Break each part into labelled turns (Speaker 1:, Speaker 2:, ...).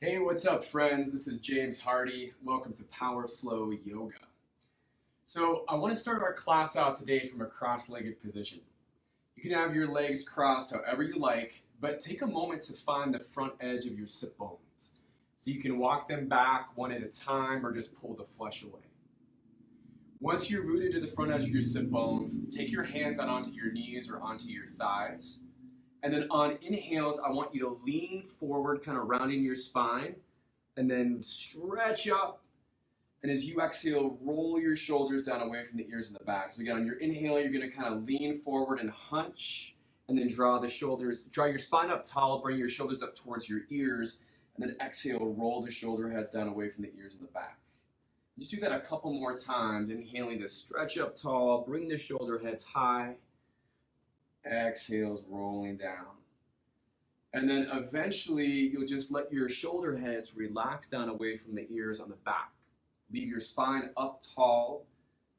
Speaker 1: Hey, what's up, friends? This is James Hardy. Welcome to Power Flow Yoga. So, I want to start our class out today from a cross-legged position. You can have your legs crossed however you like, but take a moment to find the front edge of your sit bones. So you can walk them back one at a time or just pull the flesh away. Once you're rooted to the front edge of your sit bones, take your hands out onto your knees or onto your thighs. And then on inhales, I want you to lean forward, kind of rounding your spine, and then stretch up. And as you exhale, roll your shoulders down away from the ears and the back. So again, on your inhale, you're going to kind of lean forward and hunch, and then draw your spine up tall, bring your shoulders up towards your ears, and then exhale, roll the shoulder heads down away from the ears and the back. Just do that a couple more times, inhaling to stretch up tall, bring the shoulder heads high, exhales rolling down. And then eventually you'll just let your shoulder heads relax down away from the ears on the back. Leave your spine up tall,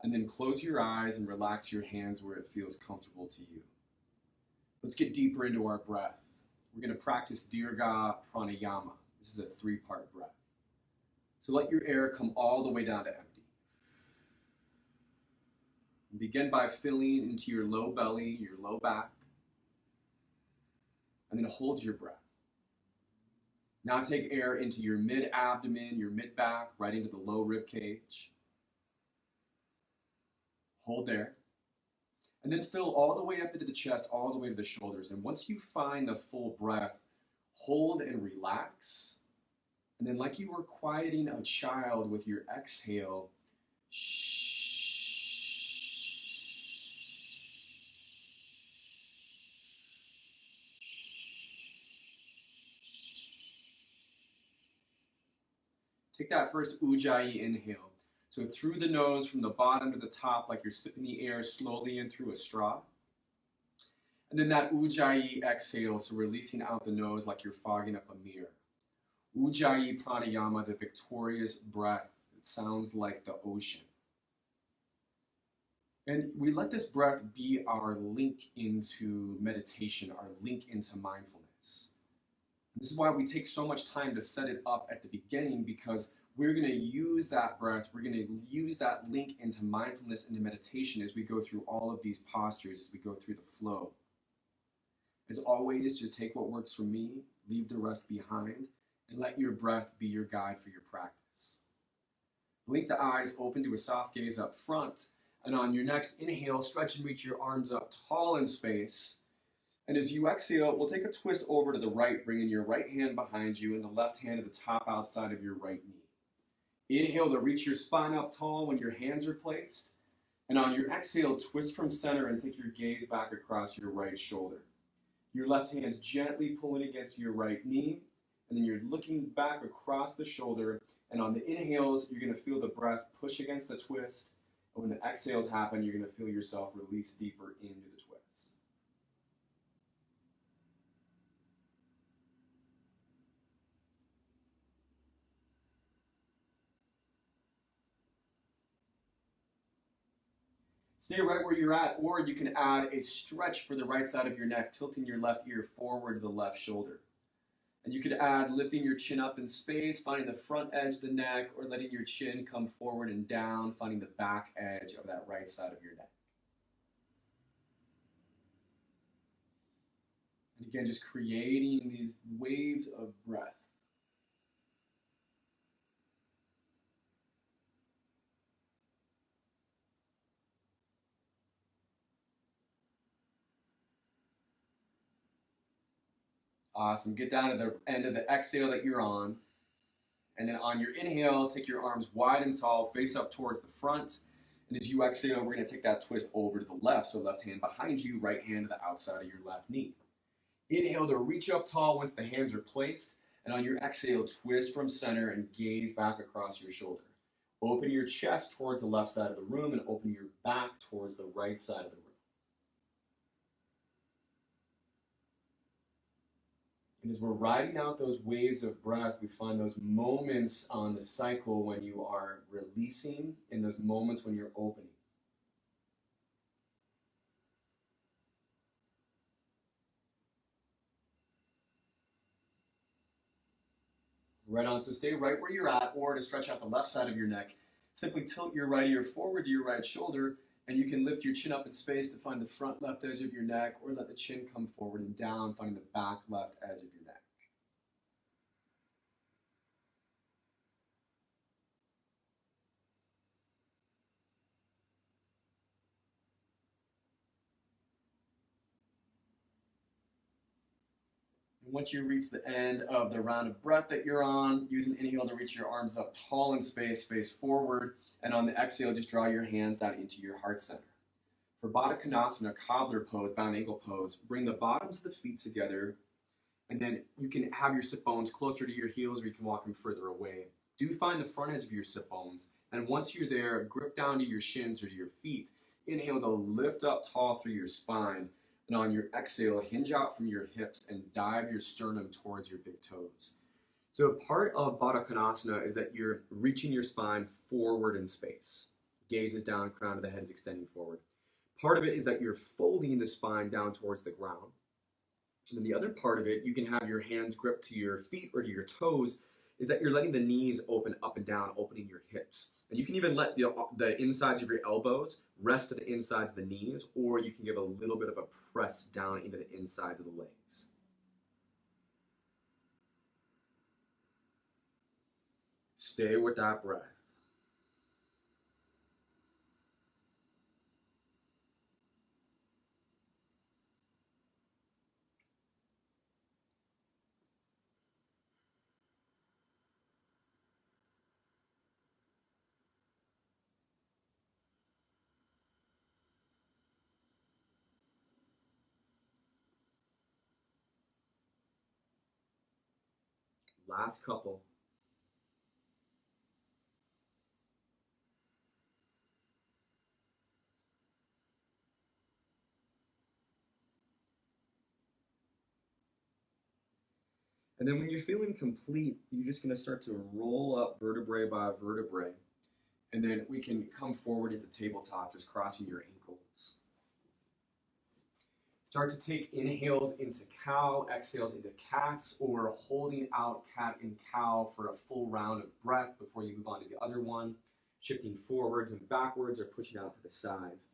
Speaker 1: and then close your eyes and relax your hands where it feels comfortable to you. Let's get deeper into our breath. We're going to practice Dirga Pranayama. This is a 3-part breath. So let your air come all the way down to empty. And begin by filling into your low belly, your low back, and then hold your breath. Now take air into your mid-abdomen, your mid-back, right into the low rib cage. Hold there. And then fill all the way up into the chest, all the way to the shoulders. And once you find the full breath, hold and relax. And then like you were quieting a child with your exhale, take that first Ujjayi inhale. So through the nose, from the bottom to the top, like you're sipping the air slowly in through a straw. And then that Ujjayi exhale, so releasing out the nose like you're fogging up a mirror. Ujjayi Pranayama, the victorious breath. It sounds like the ocean. And we let this breath be our link into meditation, our link into mindfulness. This is why we take so much time to set it up at the beginning, because we're going to use that breath, we're going to use that link into mindfulness, into meditation as we go through all of these postures, as we go through the flow. As always, just take what works for me, leave the rest behind, and let your breath be your guide for your practice. Blink the eyes open to a soft gaze up front, and on your next inhale, stretch and reach your arms up tall in space. And as you exhale, we'll take a twist over to the right, bringing your right hand behind you and the left hand at the top outside of your right knee. Inhale to reach your spine up tall when your hands are placed. And on your exhale, twist from center and take your gaze back across your right shoulder. Your left hand is gently pulling against your right knee, and then you're looking back across the shoulder. And on the inhales, you're going to feel the breath push against the twist. And when the exhales happen, you're going to feel yourself release deeper into the twist. Stay right where you're at, or you can add a stretch for the right side of your neck, tilting your left ear forward to the left shoulder. And you could add lifting your chin up in space, finding the front edge of the neck, or letting your chin come forward and down, finding the back edge of that right side of your neck. And again, just creating these waves of breath. Awesome. Get down to the end of the exhale that you're on. And then on your inhale, take your arms wide and tall, face up towards the front. And as you exhale, we're going to take that twist over to the left. So left hand behind you, right hand to the outside of your left knee. Inhale to reach up tall once the hands are placed. And on your exhale, twist from center and gaze back across your shoulder. Open your chest towards the left side of the room and open your back towards the right side of the room. And as we're riding out those waves of breath, we find those moments on the cycle when you are releasing and those moments when you're opening. Right on, so stay right where you're at, or to stretch out the left side of your neck, simply tilt your right ear forward to your right shoulder, and you can lift your chin up in space to find the front left edge of your neck, or let the chin come forward and down, finding the back left edge of your neck. And once you reach the end of the round of breath that you're on, use an inhale to reach your arms up tall in space, face forward, and on the exhale, just draw your hands down into your heart center. For Baddha Konasana, cobbler pose, bound ankle pose, bring the bottoms of the feet together, and then you can have your sit bones closer to your heels, or you can walk them further away. Do find the front edge of your sit bones, and once you're there, grip down to your shins or to your feet. Inhale to lift up tall through your spine, and on your exhale, hinge out from your hips and dive your sternum towards your big toes. So part of Baddha Konasana is that you're reaching your spine forward in space. Gaze is down, crown of the head is extending forward. Part of it is that you're folding the spine down towards the ground. And then the other part of it, you can have your hands gripped to your feet or to your toes, is that you're letting the knees open up and down, opening your hips. And you can even let the insides of your elbows rest to the insides of the knees, or you can give a little bit of a press down into the insides of the legs. Stay with that breath. Last couple. And then when you're feeling complete, you're just going to start to roll up vertebrae by vertebrae. And then we can come forward at the tabletop, just crossing your ankles. Start to take inhales into cow, exhales into cats, or holding out cat and cow for a full round of breath before you move on to the other one, shifting forwards and backwards or pushing out to the sides.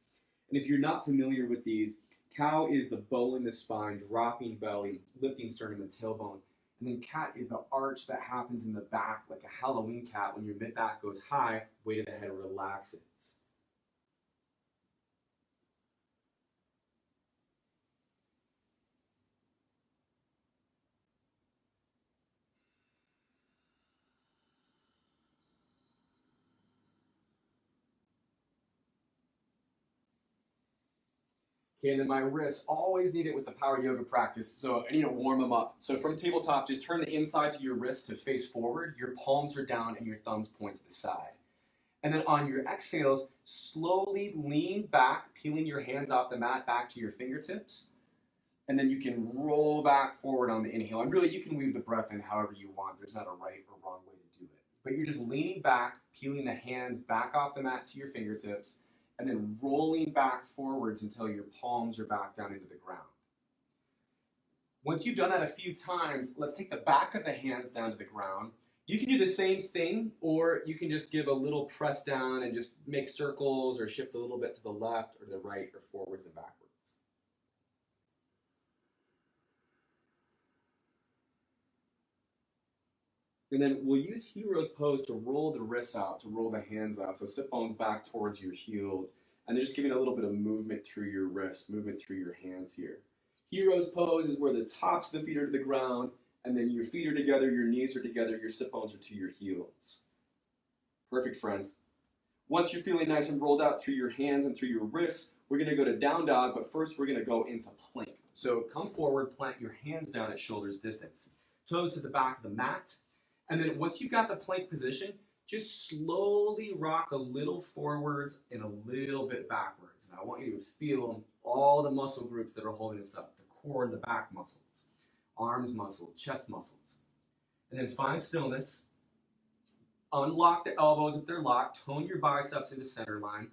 Speaker 1: And if you're not familiar with these, cow is the bow in the spine, dropping belly, lifting sternum and tailbone. And then cat is the arch that happens in the back, like a Halloween cat. When your mid-back goes high, weight of the head relaxes. Okay, and then my wrists, always need it with the power yoga practice, so I need to warm them up. So from tabletop, just turn the inside of your wrist to face forward, your palms are down, and your thumbs point to the side. And then on your exhales, slowly lean back, peeling your hands off the mat back to your fingertips. And then you can roll back forward on the inhale. And really, you can weave the breath in however you want. There's not a right or wrong way to do it. But you're just leaning back, peeling the hands back off the mat to your fingertips, and then rolling back forwards until your palms are back down into the ground. Once you've done that a few times, let's take the back of the hands down to the ground. You can do the same thing, or you can just give a little press down and just make circles or shift a little bit to the left or the right or forwards and backwards. And then we'll use hero's pose to roll the wrists out, to roll the hands out. So sit bones back towards your heels. And then just giving a little bit of movement through your wrists, movement through your hands here. Hero's pose is where the tops of the feet are to the ground, and then your feet are together, your knees are together, your sit bones are to your heels. Perfect, friends. Once you're feeling nice and rolled out through your hands and through your wrists, we're going to go to down dog, but first we're going to go into plank. So come forward, plant your hands down at shoulders distance, toes to the back of the mat. And then once you've got the plank position, just slowly rock a little forwards and a little bit backwards. And I want you to feel all the muscle groups that are holding us up, the core and the back muscles, arms muscle, chest muscles. And then find stillness. Unlock the elbows if they're locked. Tone your biceps into center line.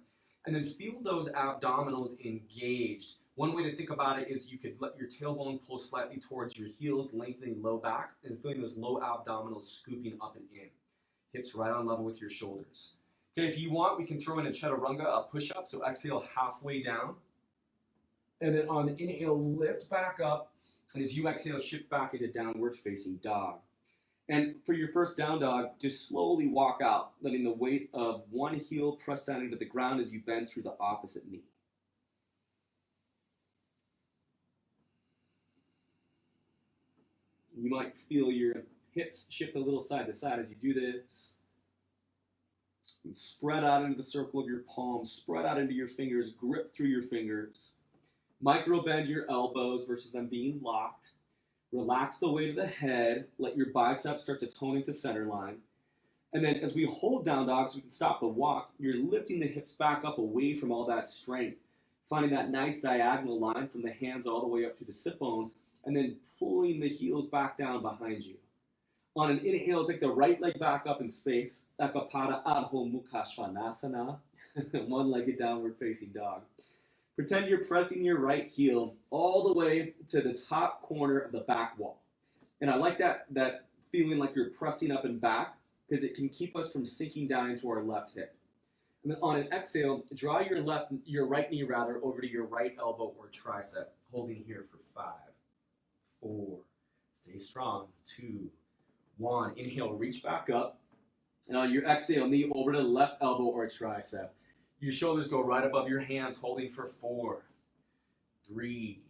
Speaker 1: And then feel those abdominals engaged. One way to think about it is you could let your tailbone pull slightly towards your heels, lengthening low back, and feeling those low abdominals scooping up and in. Hips right on level with your shoulders. Okay, if you want, we can throw in a chaturanga, a push-up. So exhale halfway down. And then on the inhale, lift back up. And as you exhale, shift back into downward facing dog. And for your first down dog, just slowly walk out, letting the weight of one heel press down into the ground as you bend through the opposite knee. You might feel your hips shift a little side to side as you do this. And spread out into the circle of your palms, spread out into your fingers, grip through your fingers. Micro bend your elbows versus them being locked. Relax the weight of the head. Let your biceps start to tone into center line. And then as we hold down dog, so we can stop the walk, you're lifting the hips back up away from all that strength, finding that nice diagonal line from the hands all the way up to the sit bones, and then pulling the heels back down behind you. On an inhale, take the right leg back up in space, Ekapada Adho Mukha Svanasana, one-legged downward facing dog. Pretend you're pressing your right heel all the way to the top corner of the back wall. And I like that feeling like you're pressing up and back because it can keep us from sinking down into our left hip. And then on an exhale, draw your right knee over to your right elbow or tricep, holding here for 5, 4, stay strong, 2, 1. Inhale, reach back up. And on your exhale, knee over to the left elbow or tricep. Your shoulders go right above your hands, holding for 4, 3,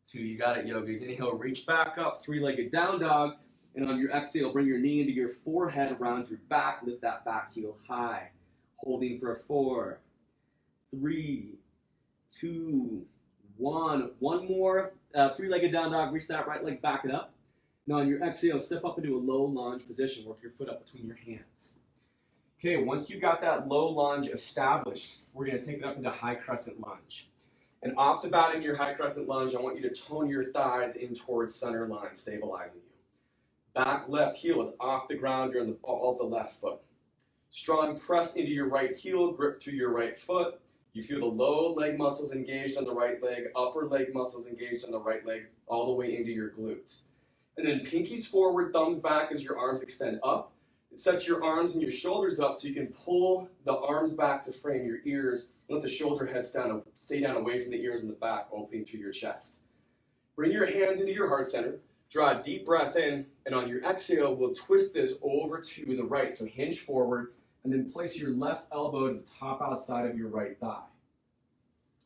Speaker 1: 2. You got it, yogis. Inhale, reach back up, three-legged down dog. And on your exhale, bring your knee into your forehead, around your back. Lift that back heel high, holding for 4, 3, 2, 1. One more. Three-legged down dog. Reach that right leg, back it up. Now on your exhale, step up into a low lunge position. Work your foot up between your hands. Okay, once you got that low lunge established, we're going to take it up into high crescent lunge. And off the bat in your high crescent lunge, I want you to tone your thighs in towards center line, stabilizing you. Back left heel is off the ground. You're on the ball of the left foot. Strong press into your right heel, grip through your right foot. You feel the low leg muscles engaged on the right leg, upper leg muscles engaged on the right leg, all the way into your glutes. And then pinkies forward, thumbs back as your arms extend up. It sets your arms and your shoulders up so you can pull the arms back to frame your ears and let the shoulder heads down, stay down away from the ears in the back, opening through your chest. Bring your hands into your heart center. Draw a deep breath in, and on your exhale, we'll twist this over to the right. So hinge forward, and then place your left elbow to the top outside of your right thigh.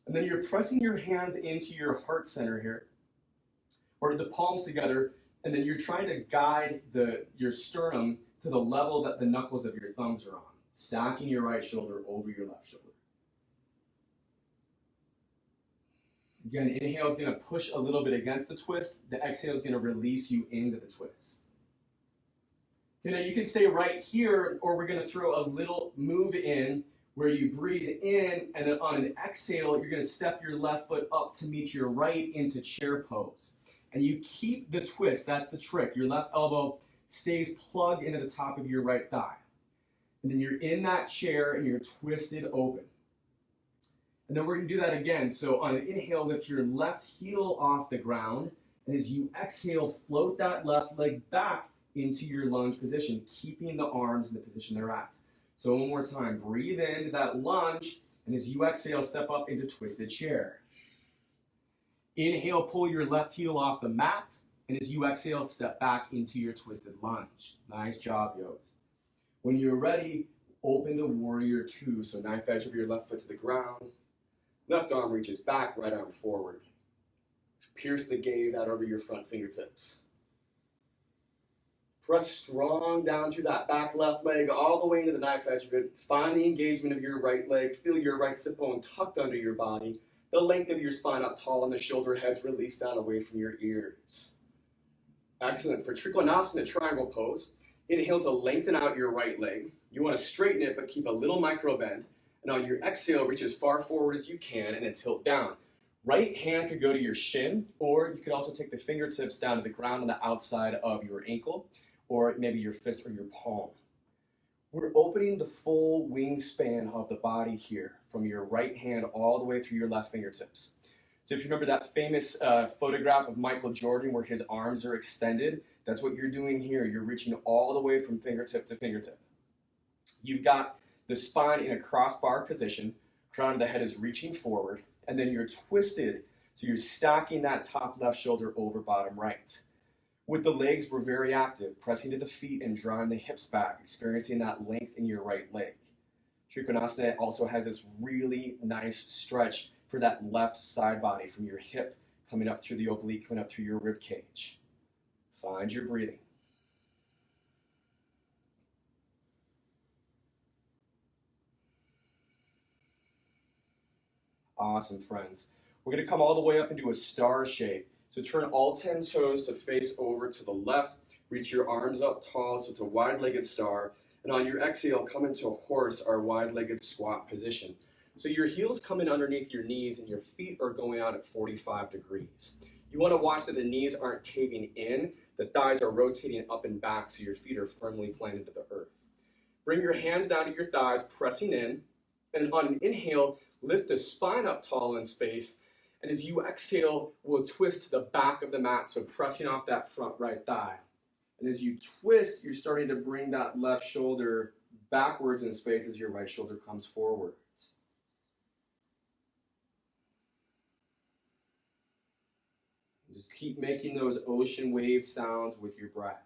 Speaker 1: And then you're pressing your hands into your heart center here, or the palms together, and then you're trying to guide your sternum to the level that the knuckles of your thumbs are on, stacking your right shoulder over your left shoulder. Again, inhale is going to push a little bit against the twist. The exhale is going to release you into the twist. Okay, now you can stay right here, or we're going to throw a little move in where you breathe in, and then on an exhale, you're going to step your left foot up to meet your right into chair pose. And you keep the twist. That's the trick. Your left elbow stays plugged into the top of your right thigh. And then you're in that chair and you're twisted open. And then we're going to do that again. So on an inhale, lift your left heel off the ground. And as you exhale, float that left leg back into your lunge position, keeping the arms in the position they're at. So one more time, breathe into that lunge. And as you exhale, step up into twisted chair. Inhale, pull your left heel off the mat. And as you exhale, step back into your twisted lunge. Nice job, yogis. When you're ready, open to warrior 2. So knife edge of your left foot to the ground. Left arm reaches back, right arm forward. Pierce the gaze out over your front fingertips. Press strong down through that back left leg, all the way into the knife edge of it. Find the engagement of your right leg. Feel your right sit bone tucked under your body. The length of your spine up tall and the shoulder heads released down away from your ears. Excellent. For Trikonasana triangle pose, inhale to lengthen out your right leg. You want to straighten it, but keep a little micro bend. And on your exhale, reach as far forward as you can and then tilt down. Right hand could go to your shin, or you could also take the fingertips down to the ground on the outside of your ankle, or maybe your fist or your palm. We're opening the full wingspan of the body here. from your right hand all the way through your left fingertips. So if you remember that famous photograph of Michael Jordan where his arms are extended, that's what you're doing here. You're reaching all the way from fingertip to fingertip. You've got the spine in a crossbar position, crown of the head is reaching forward, and then you're twisted, so you're stacking that top left shoulder over bottom right. With the legs, we're very active, pressing to the feet and drawing the hips back, experiencing that length in your right leg. Trikonasana also has this really nice stretch for that left side body from your hip coming up through the oblique, coming up through your rib cage. Find your breathing. Awesome, friends. We're going to come all the way up into a star shape. So turn all 10 toes to face over to the left. Reach your arms up tall, so it's a wide-legged star. And on your exhale, come into a horse, our wide-legged squat position. So your heels come in underneath your knees and your feet are going out at 45 degrees. You want to watch that the knees aren't caving in. The thighs are rotating up and back so your feet are firmly planted to the earth. Bring your hands down to your thighs, pressing in. And on an inhale, lift the spine up tall in space. And as you exhale, we'll twist to the back of the mat, so pressing off that front right thigh. And as you twist, you're starting to bring that left shoulder backwards in space as your right shoulder comes forwards. Just keep making those ocean wave sounds with your breath.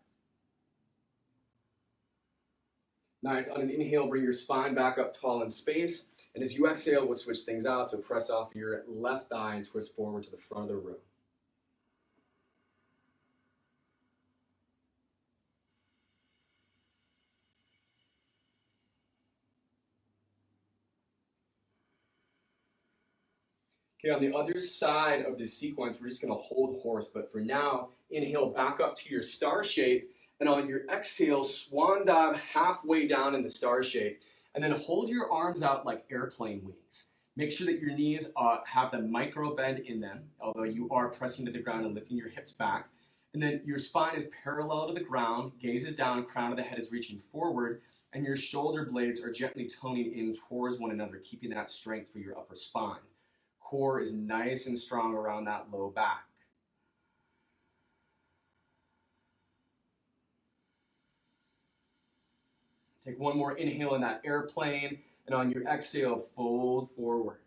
Speaker 1: Nice. On an inhale, bring your spine back up tall in space. And as you exhale, we'll switch things out. So press off your left thigh and twist forward to the front of the room. Okay, on the other side of this sequence, we're just going to hold horse. But for now, inhale back up to your star shape. And on your exhale, swan dive halfway down in the star shape. And then hold your arms out like airplane wings. Make sure that your knees have the micro bend in them, although you are pressing to the ground and lifting your hips back. And then your spine is parallel to the ground, gaze is down, crown of the head is reaching forward, and your shoulder blades are gently toning in towards one another, keeping that strength for your upper spine. Core is nice and strong around that low back. Take one more inhale in that airplane, and on your exhale, fold forward.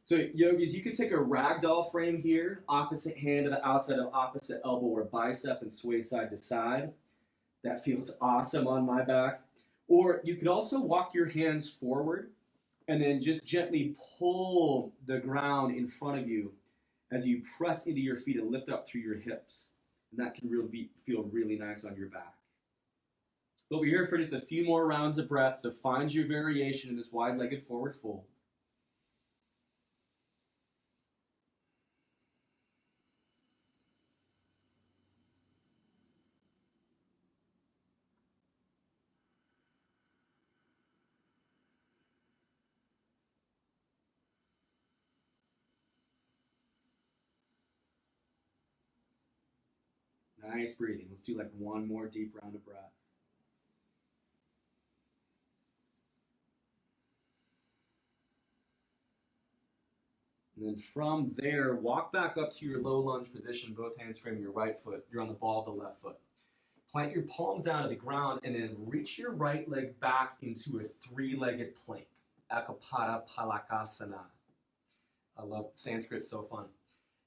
Speaker 1: So yogis, you can take a ragdoll frame here, opposite hand to the outside of opposite elbow or bicep and sway side to side. That feels awesome on my back. Or you could also walk your hands forward and then just gently pull the ground in front of you as you press into your feet and lift up through your hips. And that can really feel really nice on your back. But we're here for just a few more rounds of breath, so find your variation in this wide-legged forward fold. Nice breathing. Let's do like one more deep round of breath. And then from there, walk back up to your low lunge position, both hands framing your right foot. You're on the ball of the left foot. Plant your palms down to the ground and then reach your right leg back into a three-legged plank. Akapada Palakasana. I love Sanskrit, so fun.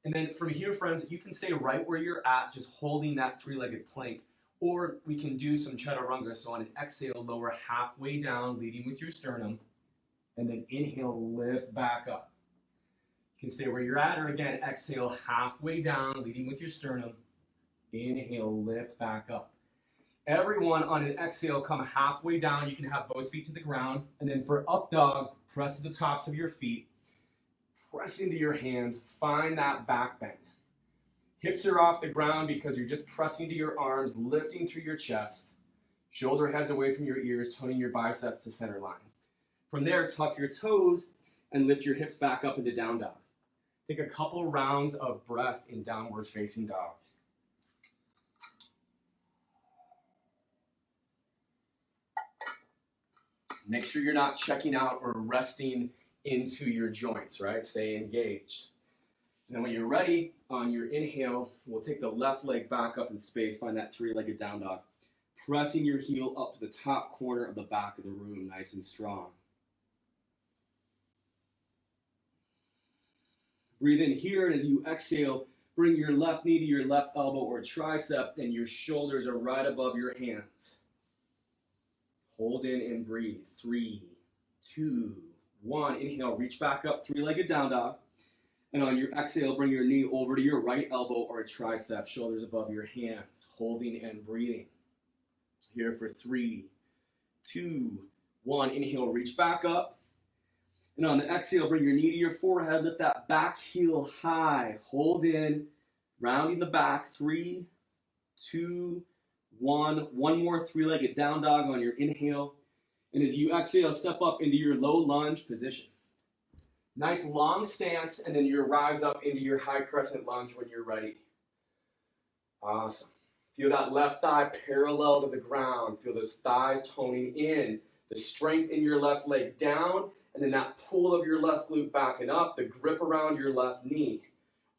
Speaker 1: And then from here, friends, you can stay right where you're at, just holding that three-legged plank. Or we can do some chaturanga. So on an exhale, lower halfway down, leading with your sternum. And then inhale, lift back up. You can stay where you're at, or again, exhale halfway down, leading with your sternum. Inhale, lift back up. Everyone on an exhale, come halfway down. You can have both feet to the ground. And then for up dog, press to the tops of your feet. Press into your hands. Find that back bend. Hips are off the ground because you're just pressing to your arms, lifting through your chest. Shoulder heads away from your ears, toning your biceps to center line. From there, tuck your toes and lift your hips back up into down dog. Take a couple rounds of breath in downward facing dog. Make sure you're not checking out or resting into your joints, right? Stay engaged. And then when you're ready, on your inhale, we'll take the left leg back up in space, find that three-legged down dog. Pressing your heel up to the top corner of the back of the room, nice and strong. Breathe in here, and as you exhale, bring your left knee to your left elbow or tricep, and your shoulders are right above your hands. Hold in and breathe. 3, 2, 1. Inhale, reach back up, three-legged down dog. And on your exhale, bring your knee over to your right elbow or tricep, shoulders above your hands, holding and breathing. Here for 3, 2, 1. Inhale, reach back up. And on the exhale, bring your knee to your forehead, lift that back heel high, hold in, rounding the back. 3, 2, 1. One more three-legged down dog on your inhale. And as you exhale, step up into your low lunge position. Nice long stance, and then you rise up into your high crescent lunge when you're ready. Awesome. Feel that left thigh parallel to the ground. Feel those thighs toning in. The strength in your left leg down, and then that pull of your left glute back and up, the grip around your left knee.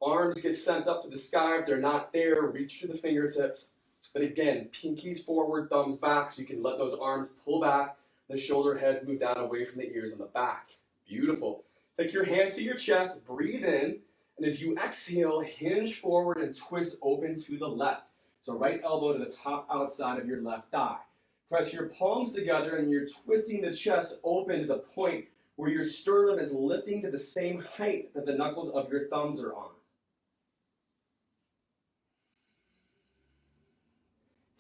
Speaker 1: Arms get sent up to the sky. If they're not there, reach to the fingertips. But again, pinkies forward, thumbs back, so you can let those arms pull back. The shoulder heads move down away from the ears on the back. Beautiful. Take your hands to your chest, breathe in, and as you exhale, hinge forward and twist open to the left. So right elbow to the top outside of your left thigh. Press your palms together and you're twisting the chest open to the point where your sternum is lifting to the same height that the knuckles of your thumbs are on.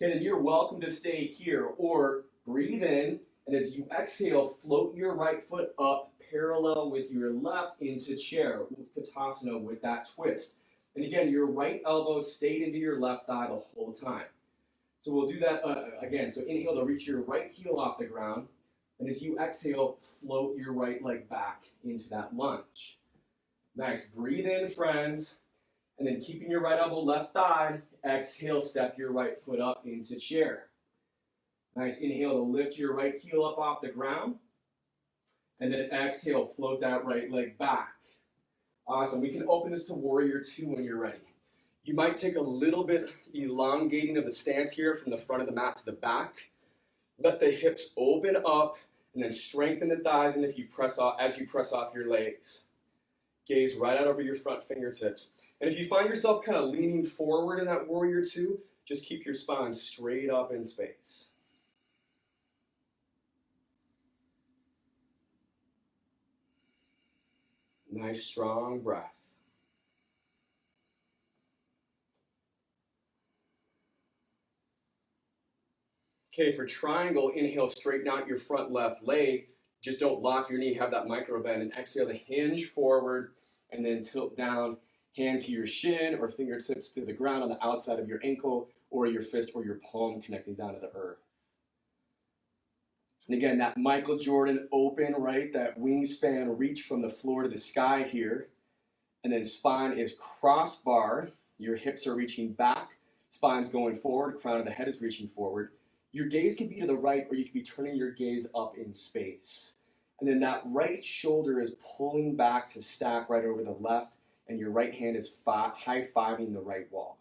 Speaker 1: Okay, then you're welcome to stay here or breathe in, and as you exhale, float your right foot up parallel with your left into chair, Utkatasana with that twist. And again, your right elbow stayed into your left thigh the whole time. So we'll do that again. So inhale to reach your right heel off the ground. And as you exhale, float your right leg back into that lunge. Nice. Breathe in, friends. And then keeping your right elbow left thigh, exhale, step your right foot up into chair. Nice. Inhale to lift your right heel up off the ground. And then exhale, float that right leg back. Awesome. We can open this to Warrior 2 when you're ready. You might take a little bit elongating of the stance here from the front of the mat to the back. Let the hips open up and then strengthen the thighs, and if you press off, as you press off your legs. Gaze right out over your front fingertips. And if you find yourself kind of leaning forward in that Warrior 2, just keep your spine straight up in space. Nice, strong breath. Okay, for triangle, inhale, straighten out your front left leg. Just don't lock your knee, have that micro bend, and exhale to hinge forward and then tilt down, hand to your shin or fingertips to the ground on the outside of your ankle or your fist or your palm connecting down to the earth. And again, that Michael Jordan open, right? That wingspan reach from the floor to the sky here. And then spine is crossbar. Your hips are reaching back. Spine's going forward. Crown of the head is reaching forward. Your gaze can be to the right, or you can be turning your gaze up in space. And then that right shoulder is pulling back to stack right over the left, and your right hand is high-fiving the right wall.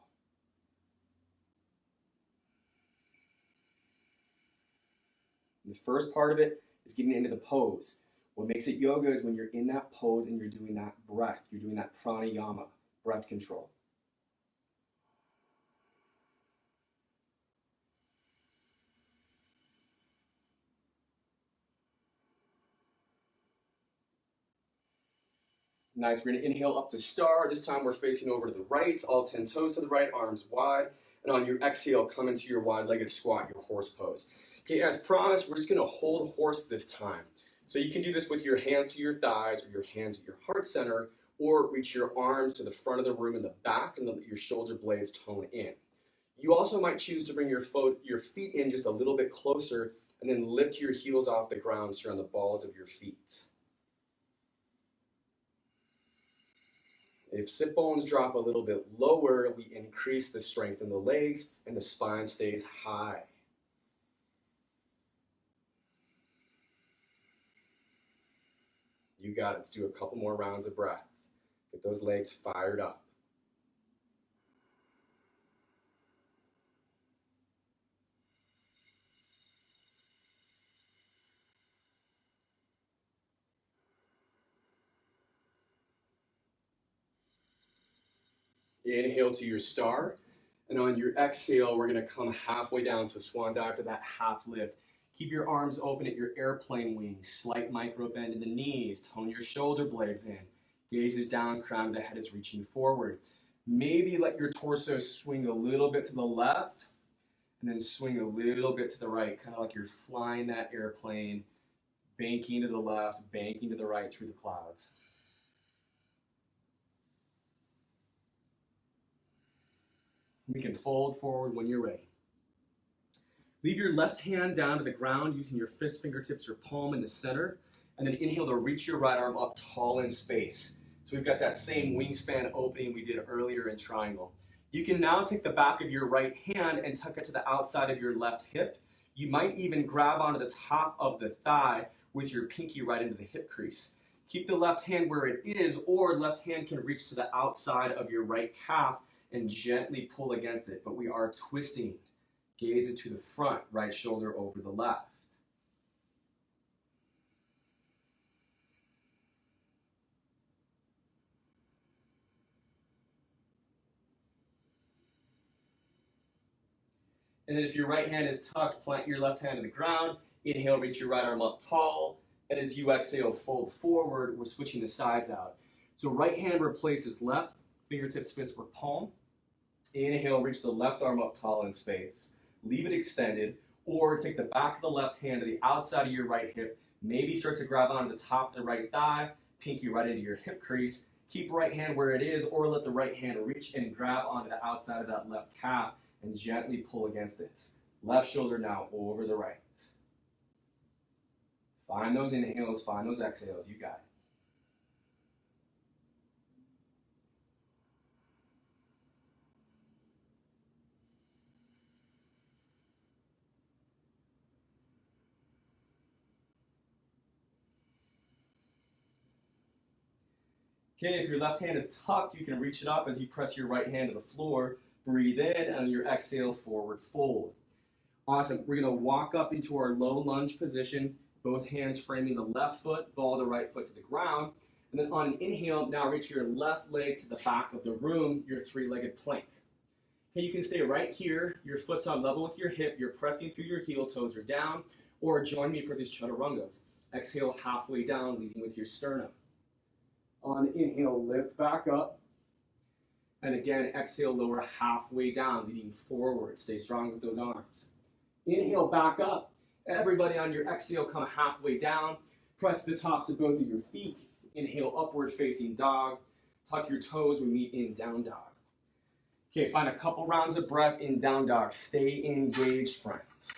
Speaker 1: The first part of it is getting into the pose. What makes it yoga is when you're in that pose and you're doing that breath. You're doing that pranayama, breath control. Nice, we're gonna inhale up to star. This time we're facing over to the right, all 10 toes to the right, arms wide. And on your exhale, come into your wide-legged squat, your horse pose. Okay, as promised, we're just gonna hold horse this time. So you can do this with your hands to your thighs or your hands at your heart center, or reach your arms to the front of the room in the back and let your shoulder blades tone in. You also might choose to bring your feet in just a little bit closer and then lift your heels off the ground so you're on the balls of your feet. If sit bones drop a little bit lower, we increase the strength in the legs and the spine stays high. You got it. Let's do a couple more rounds of breath. Get those legs fired up. Inhale to your star. And on your exhale, we're going to come halfway down. So swan dive to that half lift. Keep your arms open at your airplane wings. Slight micro bend in the knees. Tone your shoulder blades in. Gaze is down, crown of the head is reaching forward. Maybe let your torso swing a little bit to the left and then swing a little bit to the right, kind of like you're flying that airplane, banking to the left, banking to the right through the clouds. We can fold forward when you're ready. Leave your left hand down to the ground using your fist fingertips or palm in the center, and then inhale to reach your right arm up tall in space. So we've got that same wingspan opening we did earlier in triangle. You can now take the back of your right hand and tuck it to the outside of your left hip. You might even grab onto the top of the thigh with your pinky right into the hip crease. Keep the left hand where it is, or left hand can reach to the outside of your right calf and gently pull against it, but we are twisting. Gaze is to the front, right shoulder over the left. And then if your right hand is tucked, plant your left hand to the ground. Inhale, reach your right arm up tall. And as you exhale, fold forward. We're switching the sides out. So right hand replaces left, fingertips, fist, or palm. Inhale, reach the left arm up tall in space. Leave it extended, or take the back of the left hand to the outside of your right hip. Maybe start to grab onto the top of the right thigh, pinky right into your hip crease. Keep right hand where it is, or let the right hand reach and grab onto the outside of that left calf and gently pull against it. Left shoulder now over the right. Find those inhales, find those exhales, you got it. Okay, if your left hand is tucked, you can reach it up as you press your right hand to the floor. Breathe in, and on your exhale, forward fold. Awesome. We're going to walk up into our low lunge position, both hands framing the left foot, ball the right foot to the ground. And then on an inhale, now reach your left leg to the back of the room, your three-legged plank. Okay, you can stay right here. Your foot's on level with your hip. You're pressing through your heel, toes are down. Or join me for these chaturangas. Exhale halfway down, leading with your sternum. On inhale, lift back up. And again, exhale, lower halfway down, leading forward. Stay strong with those arms. Inhale, back up. Everybody on your exhale, come halfway down. Press the tops of both of your feet. Inhale, upward facing dog. Tuck your toes, we meet in down dog. Okay, find a couple rounds of breath in down dog. Stay engaged, friends.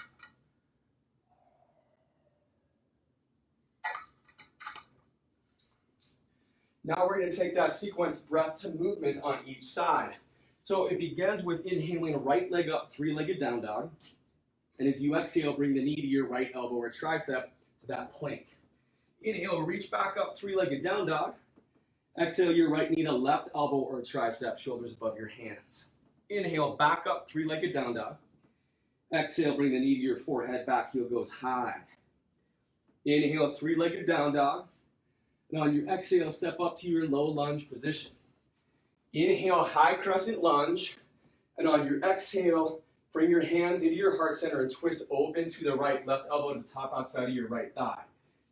Speaker 1: Now we're going to take that sequence breath to movement on each side. So it begins with inhaling right leg up, three-legged down dog. And as you exhale, bring the knee to your right elbow or tricep to that plank. Inhale, reach back up, three-legged down dog. Exhale, your right knee to left elbow or tricep, shoulders above your hands. Inhale, back up, three-legged down dog. Exhale, bring the knee to your forehead, back heel goes high. Inhale, three-legged down dog. And on your exhale, step up to your low lunge position. Inhale, high crescent lunge. And on your exhale, bring your hands into your heart center and twist open to the right, left elbow to the top outside of your right thigh.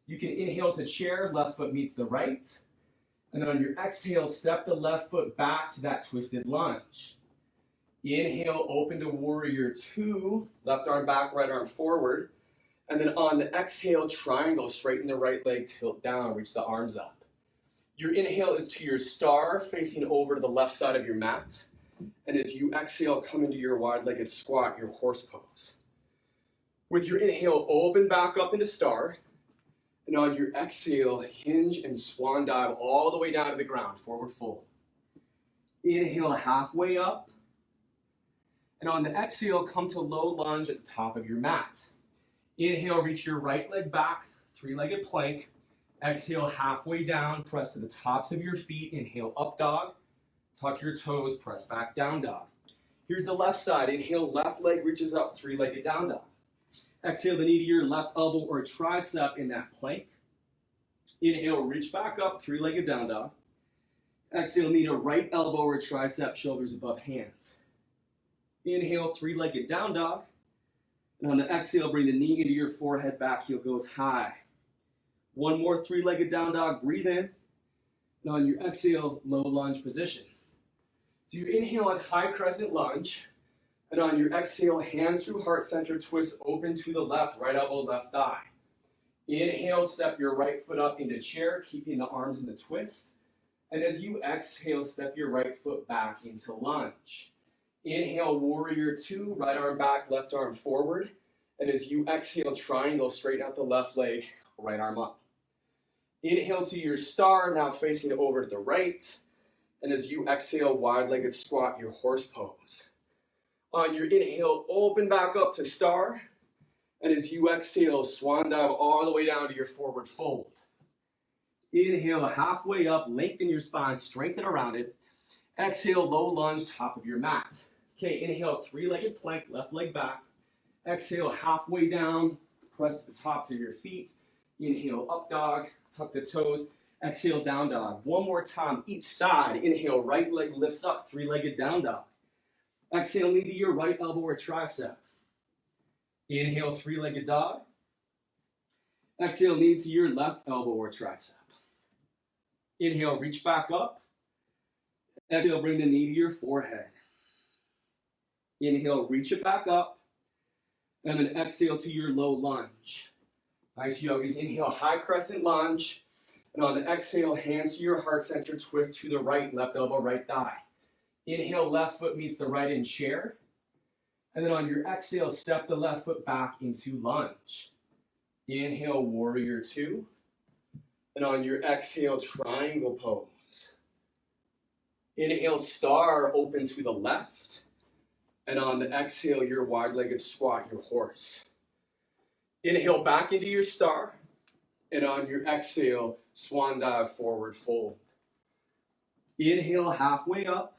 Speaker 1: You can inhale to chair, left foot meets the right. And then on your exhale, step the left foot back to that twisted lunge. Inhale, open to warrior two, left arm back, right arm forward. And then on the exhale, triangle, straighten the right leg, tilt down, reach the arms up. Your inhale is to your star, facing over to the left side of your mat. And as you exhale, come into your wide-legged squat, your horse pose. With your inhale, open back up into star. And on your exhale, hinge and swan dive all the way down to the ground, forward fold. Inhale, halfway up. And on the exhale, come to low lunge at the top of your mat. Inhale, reach your right leg back, three-legged plank. Exhale halfway down, press to the tops of your feet. Inhale, up dog. Tuck your toes, press back, down dog. Here's the left side. Inhale, left leg reaches up, three-legged down dog. Exhale the knee to your left elbow or tricep in that plank. Inhale, reach back up, three-legged down dog. Exhale, knee to right elbow or tricep, shoulders above hands. Inhale, three-legged down dog. And on the exhale, bring the knee into your forehead, back heel goes high. One more three-legged down dog, breathe in. And on your exhale, low lunge position. So your inhale is high crescent lunge. And on your exhale, hands through heart center, twist open to the left, right elbow, left thigh. Inhale, step your right foot up into chair, keeping the arms in the twist. And as you exhale, step your right foot back into lunge. Inhale, warrior two, right arm back, left arm forward. And as you exhale, triangle, straighten out the left leg, right arm up. Inhale to your star, now facing over to the right. And as you exhale, wide-legged squat, your horse pose. On your inhale, open back up to star. And as you exhale, swan dive all the way down to your forward fold. Inhale, halfway up, lengthen your spine, strengthen around it. Exhale, low lunge, top of your mat. Okay, inhale, three-legged plank, left leg back. Exhale, halfway down, press to the tops of your feet. Inhale, up dog, tuck the toes. Exhale, down dog. One more time, each side. Inhale, right leg lifts up, three-legged down dog. Exhale, knee to your right elbow or tricep. Inhale, three-legged dog. Exhale, knee to your left elbow or tricep. Inhale, reach back up. Exhale, bring the knee to your forehead. Inhale, reach it back up. And then exhale to your low lunge. Nice, yogis. Inhale, high crescent lunge. And on the exhale, hands to your heart center, twist to the right, left elbow, right thigh. Inhale, left foot meets the right in chair. And then on your exhale, step the left foot back into lunge. Inhale, warrior two. And on your exhale, triangle pose. Inhale, star, open to the left. And on the exhale, your wide-legged squat, your horse. Inhale, back into your star. And on your exhale, swan dive, forward fold. Inhale, halfway up.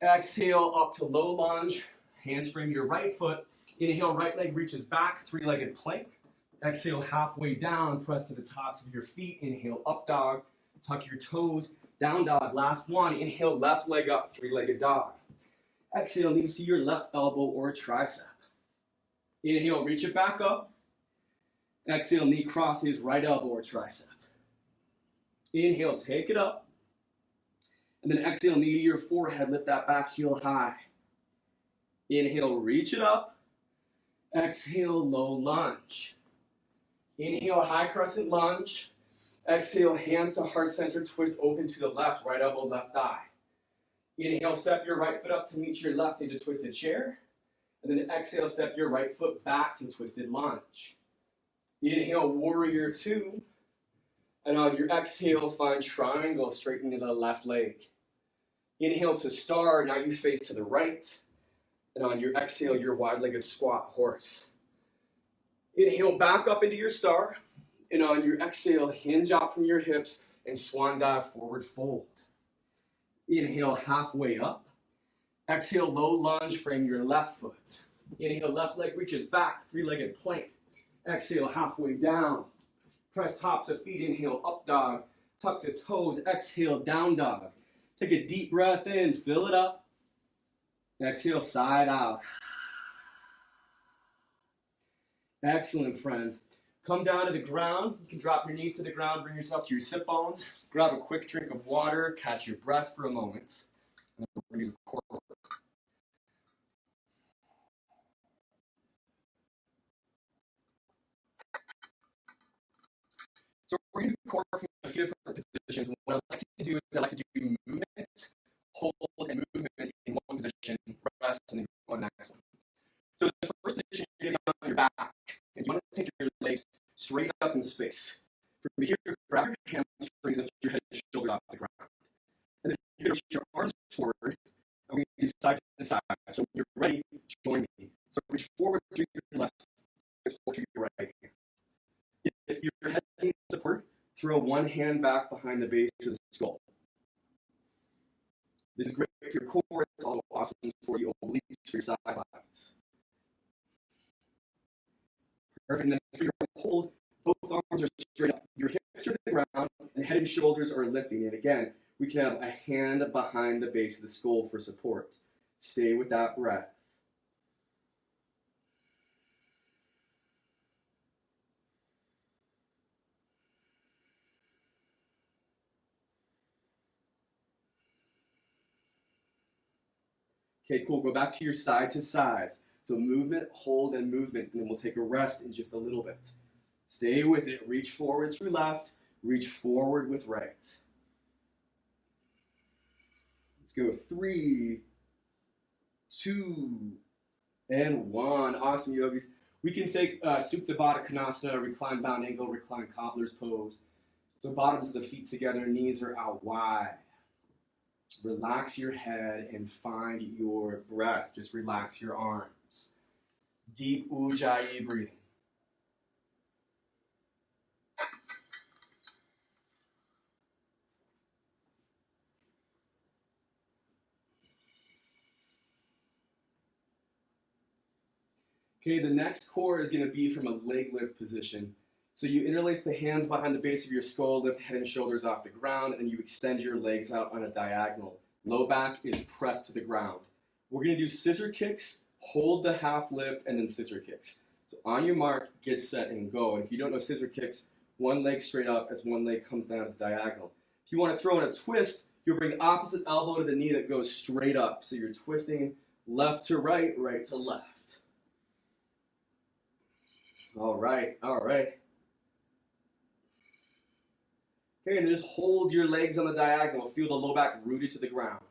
Speaker 1: Exhale, up to low lunge. Hands frame your right foot. Inhale, right leg reaches back, three-legged plank. Exhale, halfway down, press to the tops of your feet. Inhale, up dog. Tuck your toes, down dog. Last one. Inhale, left leg up, three-legged dog. Exhale, knees to your left elbow or tricep. Inhale, reach it back up. Exhale, knee crosses, right elbow or tricep. Inhale, take it up. And then exhale, knee to your forehead, lift that back heel high. Inhale, reach it up. Exhale, low lunge. Inhale, high crescent lunge. Exhale, hands to heart center, twist open to the left, right elbow, left thigh. Inhale, step your right foot up to meet your left into twisted chair. And then exhale, step your right foot back to twisted lunge. Inhale, warrior two. And on your exhale, find triangle, straighten into the left leg. Inhale to star, now you face to the right. And on your exhale, your wide-legged squat, horse. Inhale, back up into your star. And on your exhale, hinge out from your hips and swan dive, forward fold. Inhale, halfway up. Exhale, low lunge, frame your left foot. Inhale, left leg reaches back, three-legged plank. Exhale, halfway down. Press tops of feet, inhale, up dog. Tuck the toes, exhale, down dog. Take a deep breath in, fill it up. Exhale, side out. Excellent, friends. Come down to the ground. You can drop your knees to the ground, bring yourself to your sit bones. Grab a quick drink of water, catch your breath for a moment. And then we'll use a core work. So we're going to do core work from a few different positions. What I like to do is I like to do movement, hold, and movement in one position, rest, and then go on the next one. So the first position, you're going to be on your back, and you want to take your legs straight up in space. From here, grab your hamstrings up your head and shoulders off the ground. And then you're going to reach your arms forward, and we're going to do side to side. So when you're ready, join me. So reach forward to your left, forward to your right. If your head needs support, Throw one hand back behind the base of the skull. This is great for your core. It's also awesome for your obliques, for your side bodies. Perfect. And then for your hold, both arms are straight up. Your hips are to the ground, and head and shoulders are lifting. And again, we can have a hand behind the base of the skull for support. Stay with that breath. Okay, cool. Go back to your side to sides. So movement, hold, and movement, and then we'll take a rest in just a little bit. Stay with it. Reach forward through left, reach forward with right. Let's go 3, 2, and 1. Awesome, yogis. We can take Supta Baddha Konasana, recline bound angle, recline cobbler's pose. So bottoms of the feet together, knees are out wide. Relax your head and find your breath. Just relax your arms. Deep Ujjayi breathing. Okay, the next core is going to be from a leg lift position. So you interlace the hands behind the base of your skull, lift head and shoulders off the ground, and then you extend your legs out on a diagonal. Low back is pressed to the ground. We're going to do scissor kicks, hold the half lift, and then scissor kicks. So on your mark, get set, and go. And if you don't know scissor kicks, one leg straight up as one leg comes down at the diagonal. If you want to throw in a twist, you'll bring opposite elbow to the knee that goes straight up. So you're twisting left to right, right to left. All right, all right. Okay, and then just hold your legs on the diagonal. Feel the low back rooted to the ground.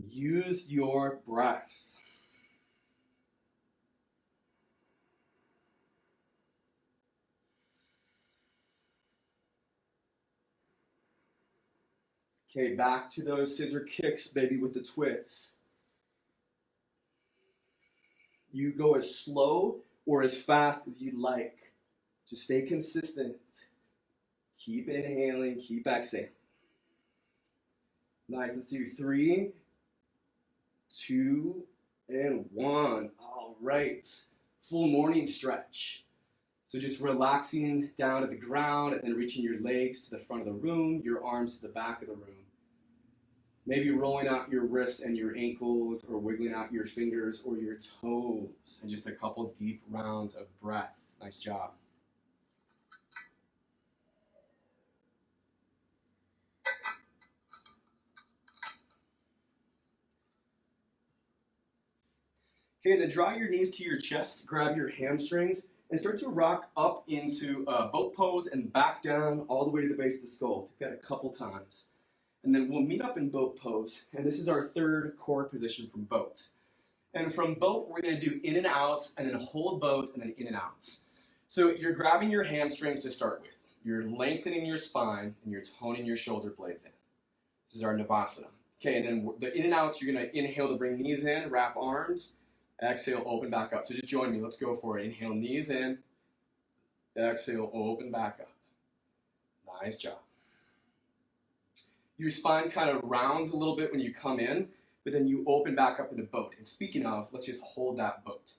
Speaker 1: Use your breath. Okay, back to those scissor kicks, baby, with the twists. You go as slow or as fast as you like. Just stay consistent. Keep inhaling, keep exhaling. Nice, let's do 3, 2, and 1. All right, full morning stretch. So just relaxing down to the ground and then reaching your legs to the front of the room, your arms to the back of the room. Maybe rolling out your wrists and your ankles or wiggling out your fingers or your toes. And just a couple deep rounds of breath. Nice job. Okay, then draw your knees to your chest, grab your hamstrings, and start to rock up into boat pose and back down all the way to the base of the skull. Do that a couple times. And then we'll meet up in boat pose, and this is our third core position from boat. And from boat, we're going to do in and outs, and then hold boat, and then in and outs. So you're grabbing your hamstrings to start with. You're lengthening your spine, and you're toning your shoulder blades in. This is our Navasana. Okay, and then the in and outs, you're going to inhale to bring knees in, wrap arms. Exhale, open back up. So just join me. Let's go for it. Inhale, knees in. Exhale, open back up. Nice job. Your spine kind of rounds a little bit when you come in, but then you open back up in the boat. And speaking of, let's just hold that boat.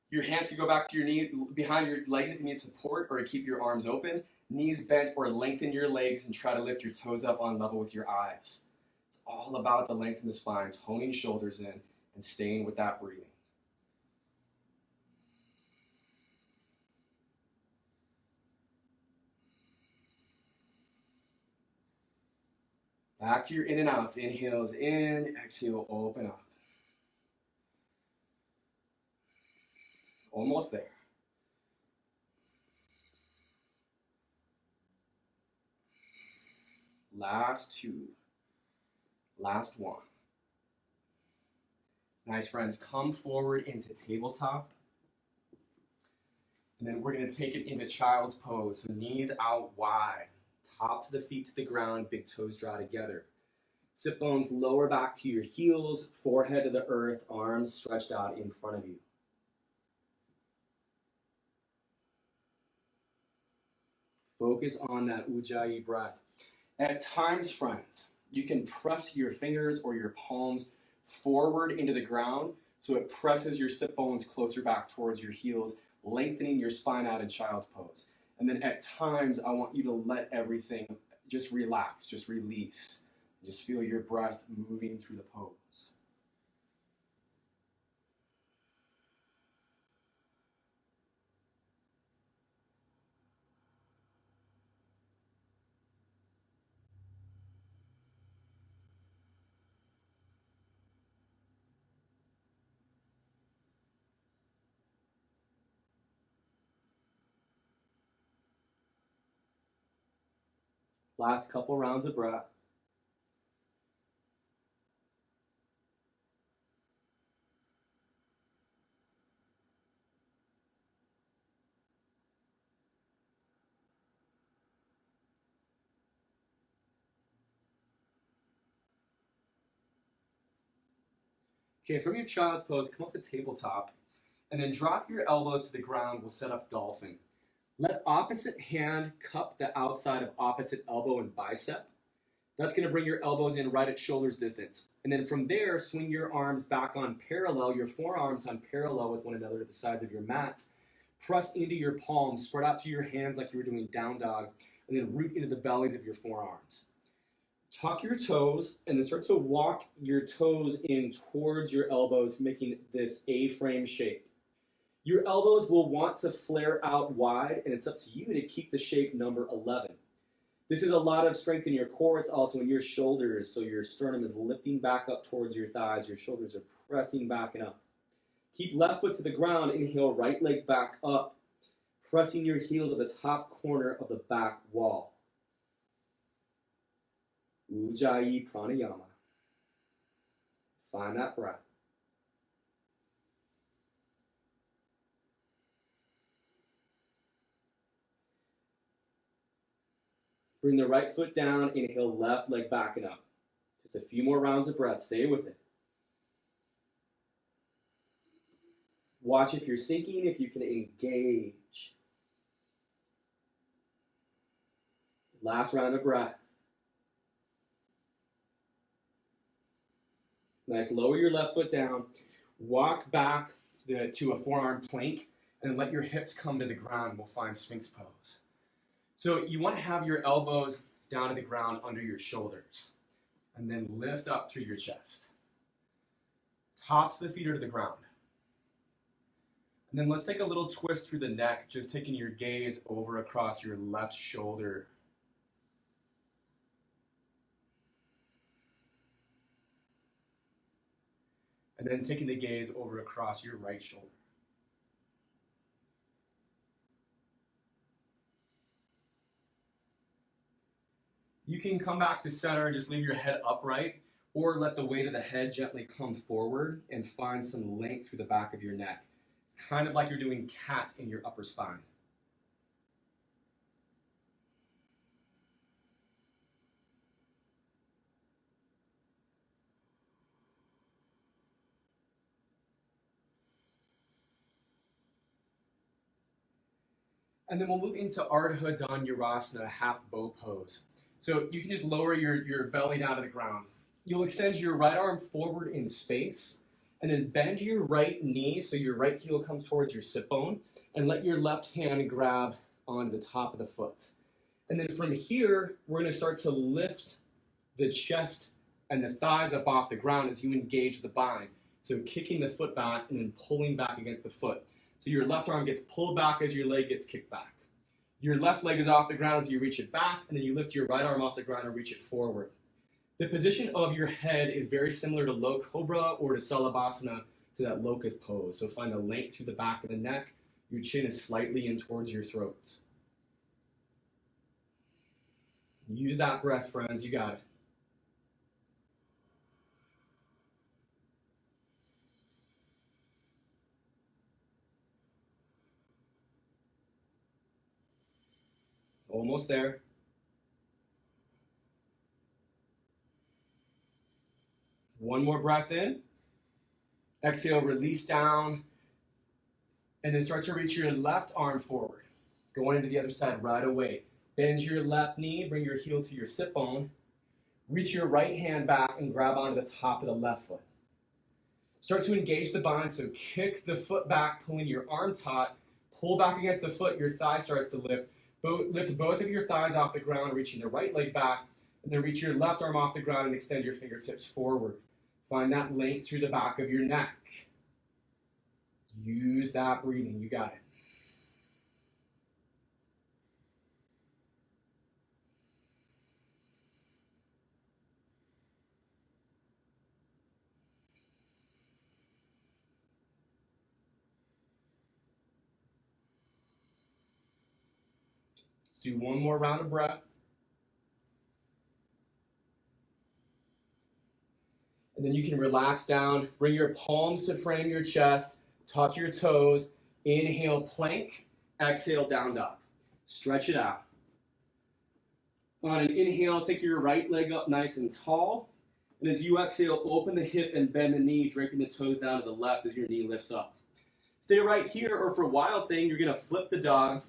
Speaker 1: Your hands can go back to your knee, behind your legs if you need support, or keep your arms open. Knees bent or lengthen your legs and try to lift your toes up on level with your eyes. It's all about the length of the spine, toning shoulders in, and staying with that breathing. Back to your in and outs. Inhales in, exhale, open up. Almost there. Last 2. Last 1. Nice, friends. Come forward into tabletop. And then we're going to take it into child's pose. So knees out wide. Top to the feet to the ground, big toes draw together. Sit bones lower back to your heels, forehead to the earth, arms stretched out in front of you. Focus on that Ujjayi breath. At times, friends, you can press your fingers or your palms forward into the ground so it presses your sit bones closer back towards your heels, lengthening your spine out in child's pose. And then at times, I want you to let everything just relax, just release. Just feel your breath moving through the pose. Last couple rounds of breath. Okay, from your child's pose, come up to tabletop, and then drop your elbows to the ground. We'll set up dolphin. Let opposite hand cup the outside of opposite elbow and bicep. That's going to bring your elbows in right at shoulder's distance. And then from there, swing your arms back on parallel, your forearms on parallel with one another to the sides of your mats. Press into your palms, spread out to your hands like you were doing down dog, and then root into the bellies of your forearms. Tuck your toes, and then start to walk your toes in towards your elbows, making this A-frame shape. Your elbows will want to flare out wide, and it's up to you to keep the shape number 11. This is a lot of strength in your core. It's also in your shoulders, so your sternum is lifting back up towards your thighs. Your shoulders are pressing back and up. Keep left foot to the ground. Inhale, right leg back up, pressing your heel to the top corner of the back wall. Ujjayi pranayama. Find that breath. Bring the right foot down, inhale, left leg back and up. Just a few more rounds of breath, stay with it. Watch if you're sinking, if you can engage. Last round of breath. Nice, lower your left foot down, walk back to a forearm plank, and let your hips come to the ground. We'll find Sphinx pose. So you want to have your elbows down to the ground under your shoulders, and then lift up through your chest. Tops of the feet are to the ground. And then let's take a little twist through the neck, just taking your gaze over across your left shoulder. And then taking the gaze over across your right shoulder. You can come back to center and just leave your head upright, or let the weight of the head gently come forward and find some length through the back of your neck. It's kind of like you're doing cat in your upper spine. And then we'll move into Ardha Dhanurasana, half bow pose. So you can just lower your belly down to the ground. You'll extend your right arm forward in space, and then bend your right knee so your right heel comes towards your sit bone, and let your left hand grab on the top of the foot. And then from here, we're going to start to lift the chest and the thighs up off the ground as you engage the bind. So kicking the foot back and then pulling back against the foot. So your left arm gets pulled back as your leg gets kicked back. Your left leg is off the ground as you reach it back, and then you lift your right arm off the ground and reach it forward. The position of your head is very similar to low cobra or to salabhasana, to that locust pose. So find a length through the back of the neck. Your chin is slightly in towards your throat. Use that breath, friends. You got it. Almost there. One more breath in. Exhale, release down. And then start to reach your left arm forward. Going into the other side right away. Bend your left knee, bring your heel to your sit bone. Reach your right hand back and grab onto the top of the left foot. Start to engage the bind, so kick the foot back, pulling your arm taut. Pull back against the foot, your thigh starts to lift. Lift both of your thighs off the ground, reaching the right leg back, and then reach your left arm off the ground and extend your fingertips forward. Find that length through the back of your neck. Use that breathing, you got it. Let's do one more round of breath. And then you can relax down, bring your palms to frame your chest, tuck your toes, inhale, plank, exhale, down dog. Stretch it out. On an inhale, take your right leg up nice and tall. And as you exhale, open the hip and bend the knee, draping the toes down to the left as your knee lifts up. Stay right here, or for wild thing, you're gonna flip the dog,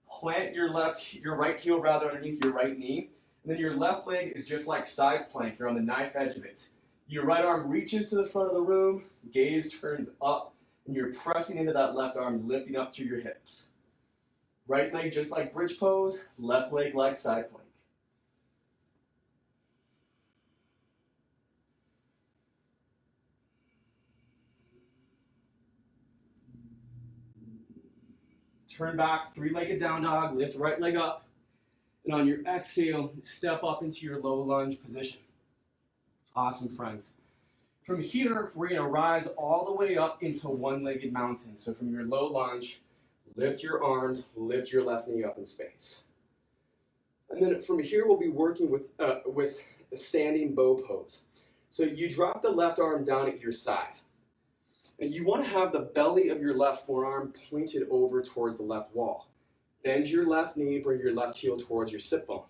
Speaker 1: plant your right heel rather underneath your right knee, and then your left leg is just like side plank. You're on the knife edge of it. Your right arm reaches to the front of the room, gaze turns up, and you're pressing into that left arm, lifting up through your hips. Right leg just like bridge pose, left leg like side plank. Turn back, three-legged down dog, lift right leg up, and on your exhale, step up into your low lunge position. Awesome, friends. From here, we're gonna rise all the way up into one-legged mountain. So from your low lunge, lift your arms, lift your left knee up in space. And then from here, we'll be working with a standing bow pose. So you drop the left arm down at your side. And you want to have the belly of your left forearm pointed over towards the left wall. Bend your left knee, bring your left heel towards your sit bone.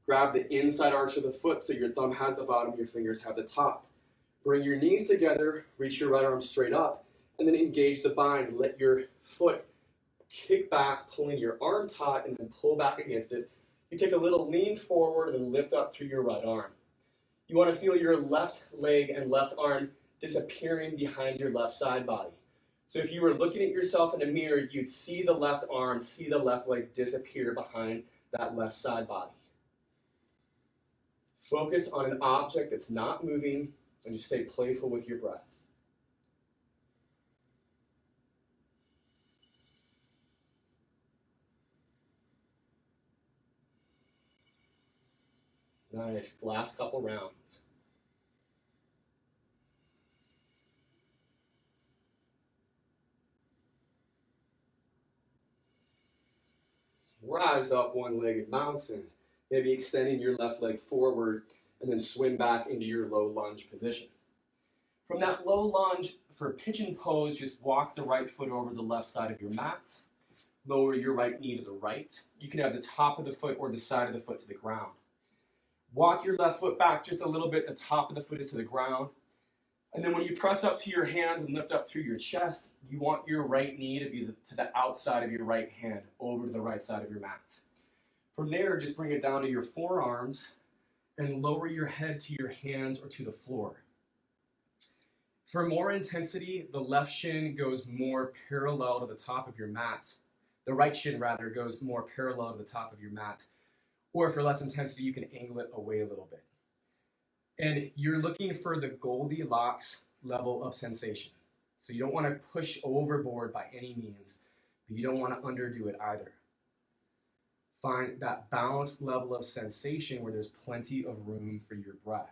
Speaker 1: Grab the inside arch of the foot so your thumb has the bottom, your fingers have the top. Bring your knees together, reach your right arm straight up, and then engage the bind. Let your foot kick back, pulling your arm taut, and then pull back against it. You take a little lean forward and then lift up through your right arm. You want to feel your left leg and left arm disappearing behind your left side body. So if you were looking at yourself in a mirror, you'd see the left arm, see the left leg disappear behind that left side body. Focus on an object that's not moving, and just stay playful with your breath. Nice, last couple rounds. Rise up one-legged mountain, maybe extending your left leg forward and then swim back into your low lunge position. From that low lunge, for pigeon pose, just walk the right foot over the left side of your mat. Lower your right knee to the right. You can have the top of the foot or the side of the foot to the ground. Walk your left foot back just a little bit. The top of the foot is to the ground. And then when you press up to your hands and lift up through your chest, you want your right knee to be to the outside of your right hand, over to the right side of your mat. From there, just bring it down to your forearms and lower your head to your hands or to the floor. For more intensity, the left shin goes more parallel to the top of your mat. The right shin, rather, goes more parallel to the top of your mat. Or for less intensity, you can angle it away a little bit. And you're looking for the Goldilocks level of sensation. So you don't want to push overboard by any means, but you don't want to underdo it either. Find that balanced level of sensation where there's plenty of room for your breath.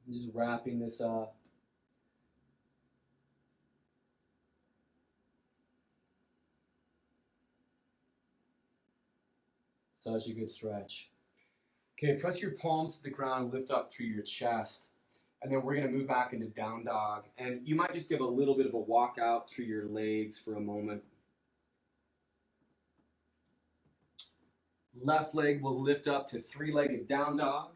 Speaker 1: And just wrapping this up. Such a good stretch. Okay, press your palms to the ground, lift up through your chest. And then we're going to move back into down dog. And you might just give a little bit of a walk out through your legs for a moment. Left leg will lift up to three-legged down dog.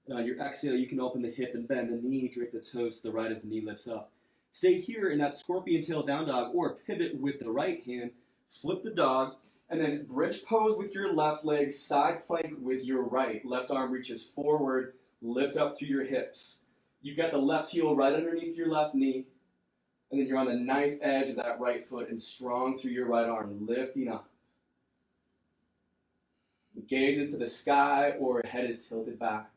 Speaker 1: And on your exhale, you can open the hip and bend the knee, drape the toes to the right as the knee lifts up. Stay here in that scorpion tail down dog, or pivot with the right hand, flip the dog, and then bridge pose with your left leg, side plank with your right. Left arm reaches forward, lift up through your hips. You've got the left heel right underneath your left knee, and then you're on the knife edge of that right foot and strong through your right arm, lifting up. Gaze is to the sky or head is tilted back.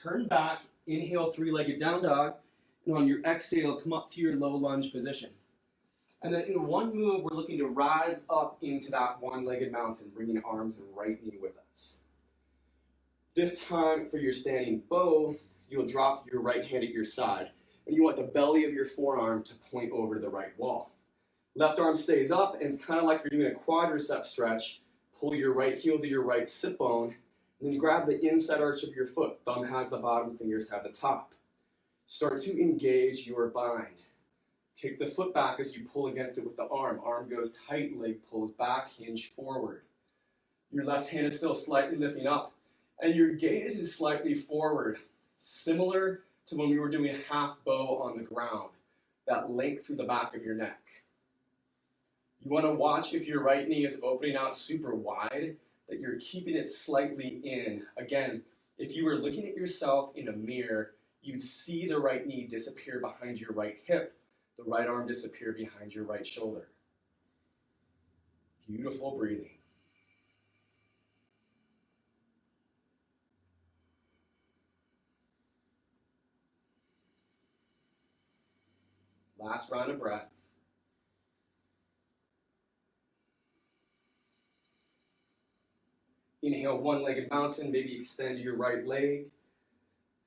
Speaker 1: Turn back, inhale three-legged down dog, and on your exhale, come up to your low lunge position. And then in one move, we're looking to rise up into that one-legged mountain, bringing arms and right knee with us. This time for your standing bow, you'll drop your right hand at your side, and you want the belly of your forearm to point over to the right wall. Left arm stays up, and it's kind of like you're doing a quadricep stretch. Pull your right heel to your right sit bone, and then grab the inside arch of your foot. Thumb has the bottom, fingers have the top. Start to engage your bind. Kick the foot back as you pull against it with the arm. Arm goes tight, leg pulls back, hinge forward. Your left hand is still slightly lifting up, and your gaze is slightly forward, similar to when we were doing a half bow on the ground, that length through the back of your neck. You want to watch if your right knee is opening out super wide, that you're keeping it slightly in. Again, if you were looking at yourself in a mirror, you'd see the right knee disappear behind your right hip, the right arm disappear behind your right shoulder. Beautiful breathing. Last round of breath. Inhale, one-legged mountain, maybe extend your right leg.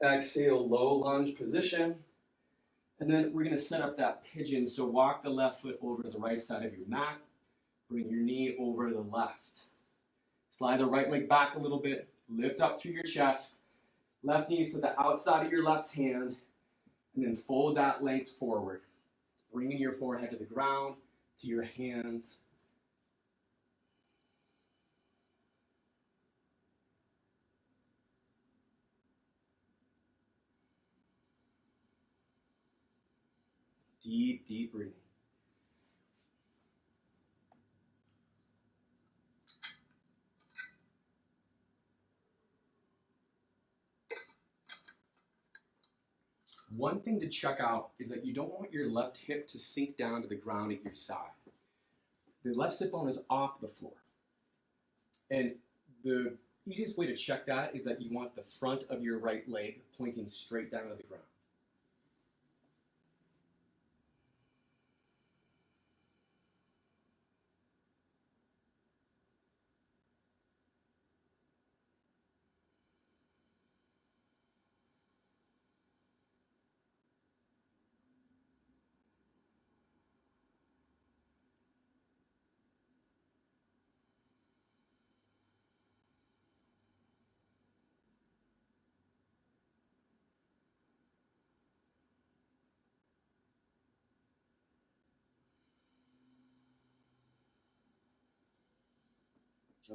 Speaker 1: Exhale, low lunge position. And then we're going to set up that pigeon. So walk the left foot over to the right side of your mat. Bring your knee over to the left. Slide the right leg back a little bit. Lift up through your chest. Left knees to the outside of your left hand. And then fold that length forward. Bringing your forehead to the ground, to your hands. Deep, deep breathing. One thing to check out is that you don't want your left hip to sink down to the ground at your side. The left sit bone is off the floor. And the easiest way to check that is that you want the front of your right leg pointing straight down to the ground.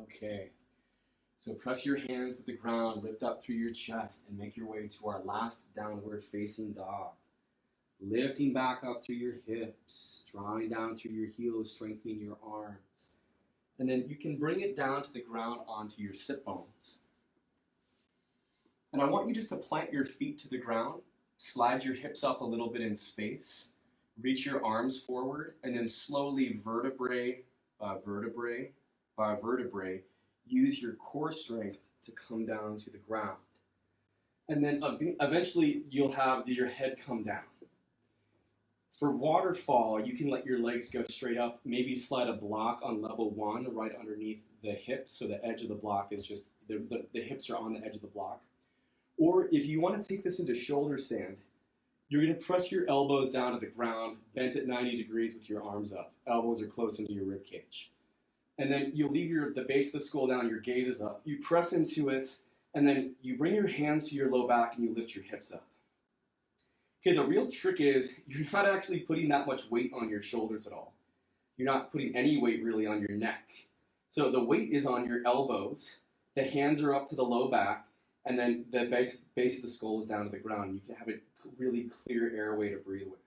Speaker 1: Okay, so press your hands to the ground, lift up through your chest, and make your way to our last downward facing dog. Lifting back up through your hips, drawing down through your heels, strengthening your arms. And then you can bring it down to the ground onto your sit bones. And I want you just to plant your feet to the ground, slide your hips up a little bit in space, reach your arms forward, and then slowly vertebrae by vertebrae, use your core strength to come down to the ground. And then eventually you'll have your head come down.
Speaker 2: For waterfall, you can let your legs go straight up, maybe slide a block on level 1 right underneath the hips, so the edge of the block is just, the hips are on the edge of the block. Or if you want to take this into shoulder stand, you're going to press your elbows down to the ground, bent at 90 degrees with your arms up. Elbows are close into your rib cage. And then you leave the base of the skull down, your gaze is up. You press into it, and then you bring your hands to your low back and you lift your hips up. Okay, the real trick is you're not actually putting that much weight on your shoulders at all. You're not putting any weight really on your neck. So the weight is on your elbows, the hands are up to the low back, and then the base of the skull is down to the ground. You can have a really clear airway to breathe with.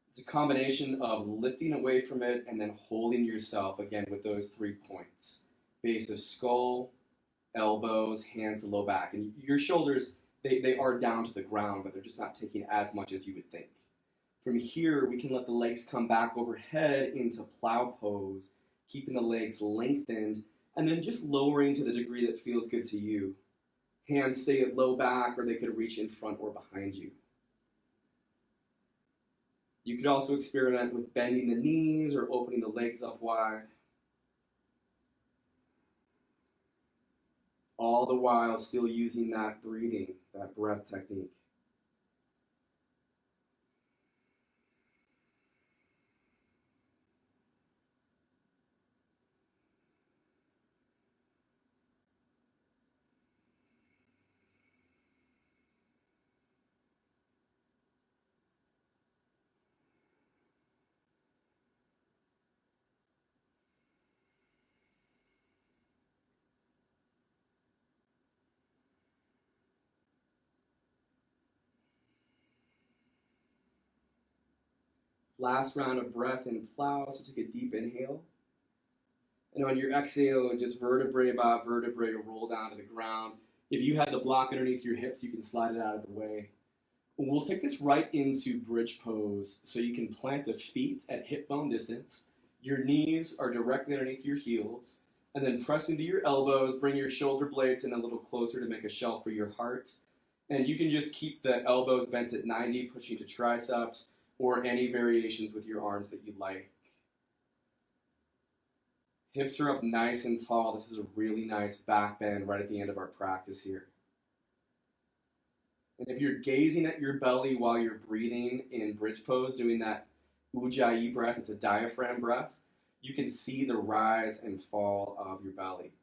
Speaker 2: It's a combination of lifting away from it and then holding yourself, again, with those 3 points. Base of skull, elbows, hands to low back. And your shoulders, they are down to the ground, but they're just not taking as much as you would think. From here, we can let the legs come back overhead into plow pose, keeping the legs lengthened, and then just lowering to the degree that feels good to you. Hands stay at low back, or they could reach in front or behind you. You could also experiment with bending the knees or opening the legs up wide. All the while still using that breathing, that breath technique. Last round of breath in plow, so take a deep inhale. And on your exhale, just vertebrae by vertebrae roll down to the ground. If you have the block underneath your hips, you can slide it out of the way. We'll take this right into bridge pose, so you can plant the feet at hip bone distance. Your knees are directly underneath your heels, and then press into your elbows, bring your shoulder blades in a little closer to make a shelf for your heart. And you can just keep the elbows bent at 90, pushing to triceps, or any variations with your arms that you like. Hips are up nice and tall. This is a really nice back bend right at the end of our practice here. And if you're gazing at your belly while you're breathing in bridge pose, doing that ujjayi breath, it's a diaphragm breath, you can see the rise and fall of your belly.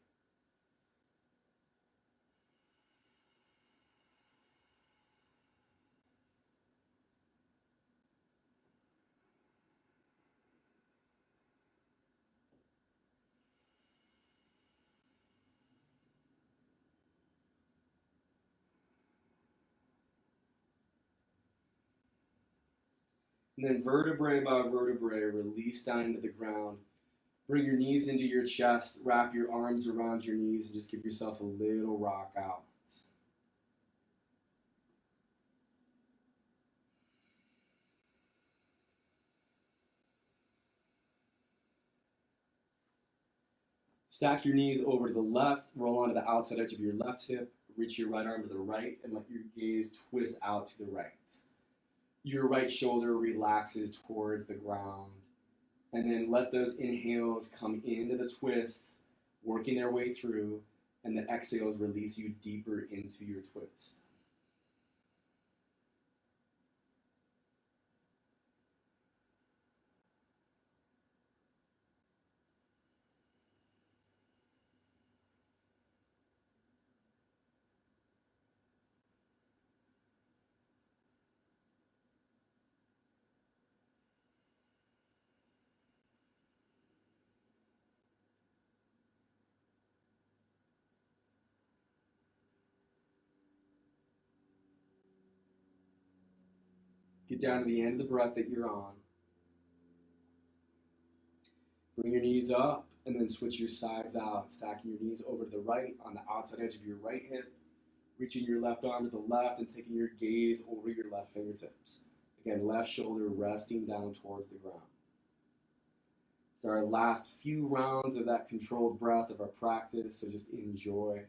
Speaker 2: And then vertebrae by vertebrae, release down into the ground. Bring your knees into your chest, wrap your arms around your knees, and just give yourself a little rock out. Stack your knees over to the left, roll onto the outside edge of your left hip, reach your right arm to the right, and let your gaze twist out to the right. Your right shoulder relaxes towards the ground. And then let those inhales come into the twist, working their way through, and the exhales release you deeper into your twist. Get down to the end of the breath that you're on. Bring your knees up and then switch your sides out, stacking your knees over to the right on the outside edge of your right hip, reaching your left arm to the left and taking your gaze over your left fingertips. Again, left shoulder resting down towards the ground. It's our last few rounds of that controlled breath of our practice, so just enjoy.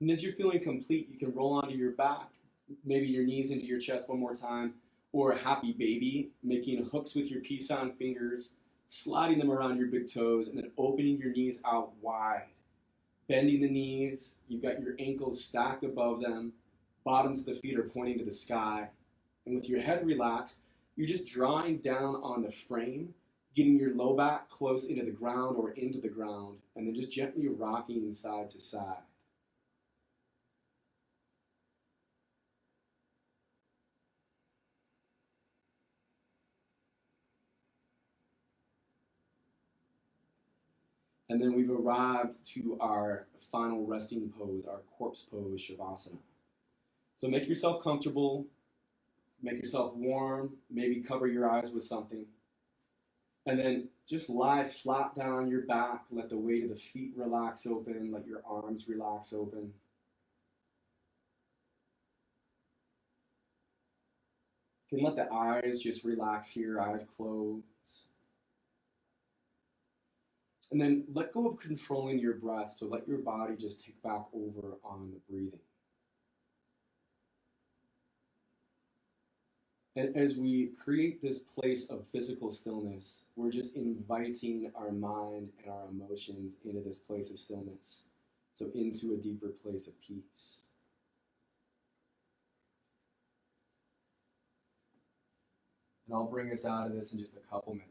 Speaker 2: And as you're feeling complete, you can roll onto your back, maybe your knees into your chest one more time, or a happy baby, making hooks with your peace sign fingers, sliding them around your big toes, and then opening your knees out wide. Bending the knees, you've got your ankles stacked above them, bottoms of the feet are pointing to the sky. And with your head relaxed, you're just drawing down on the frame, getting your low back close into the ground or into the ground, and then just gently rocking side to side. And then we've arrived to our final resting pose, our corpse pose, Shavasana. So make yourself comfortable, make yourself warm, maybe cover your eyes with something. And then just lie flat down on your back, let the weight of the feet relax open, let your arms relax open. You can let the eyes just relax here, eyes closed. And then let go of controlling your breath, so let your body just take back over on the breathing. And as we create this place of physical stillness, we're just inviting our mind and our emotions into this place of stillness, so into a deeper place of peace. And I'll bring us out of this in just a couple minutes.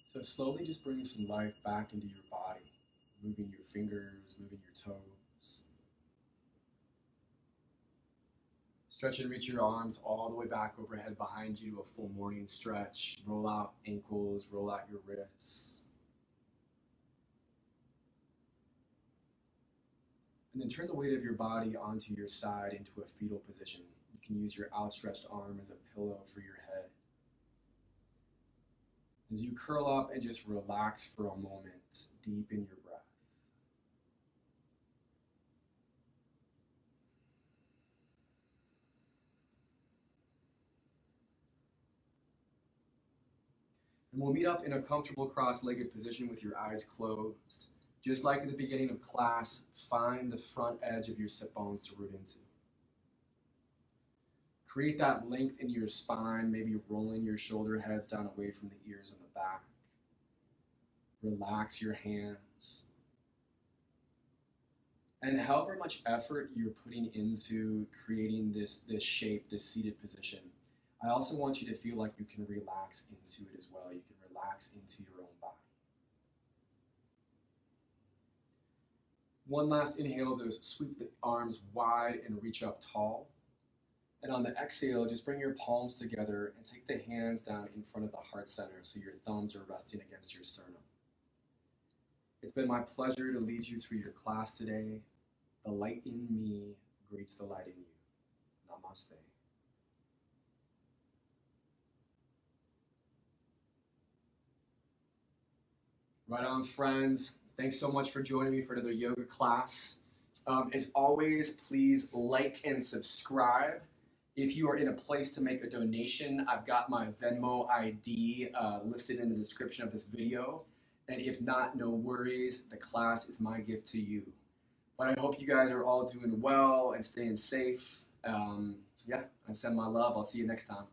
Speaker 2: So slowly just bring some life back into your body, moving your fingers, moving your toes. Stretch and reach your arms all the way back overhead behind you, a full morning stretch. Roll out ankles, roll out your wrists. And then turn the weight of your body onto your side into a fetal position. You can use your outstretched arm as a pillow for your head. As you curl up and just relax for a moment, deepen your breath. And we'll meet up in a comfortable cross-legged position with your eyes closed. Just like at the beginning of class, find the front edge of your sit bones to root into. Create that length in your spine, maybe rolling your shoulder heads down away from the ears and the back. Relax your hands. And however much effort you're putting into creating this shape, this seated position,
Speaker 1: I also want you to feel like you can relax into it as well. You can relax into your own body. One last inhale to sweep the arms wide and reach up tall. And on the exhale, just bring your palms together and take the hands down in front of the heart center so your thumbs are resting against your sternum. It's been my pleasure to lead you through your class today. The light in me greets the light in you. Namaste. Right on, friends. Thanks so much for joining me for another yoga class. As always, please like and subscribe. If you are in a place to make a donation, I've got my Venmo ID listed in the description of this video. And if not, no worries. The class is my gift to you. But I hope you guys are all doing well and staying safe. Yeah, I send my love. I'll see you next time.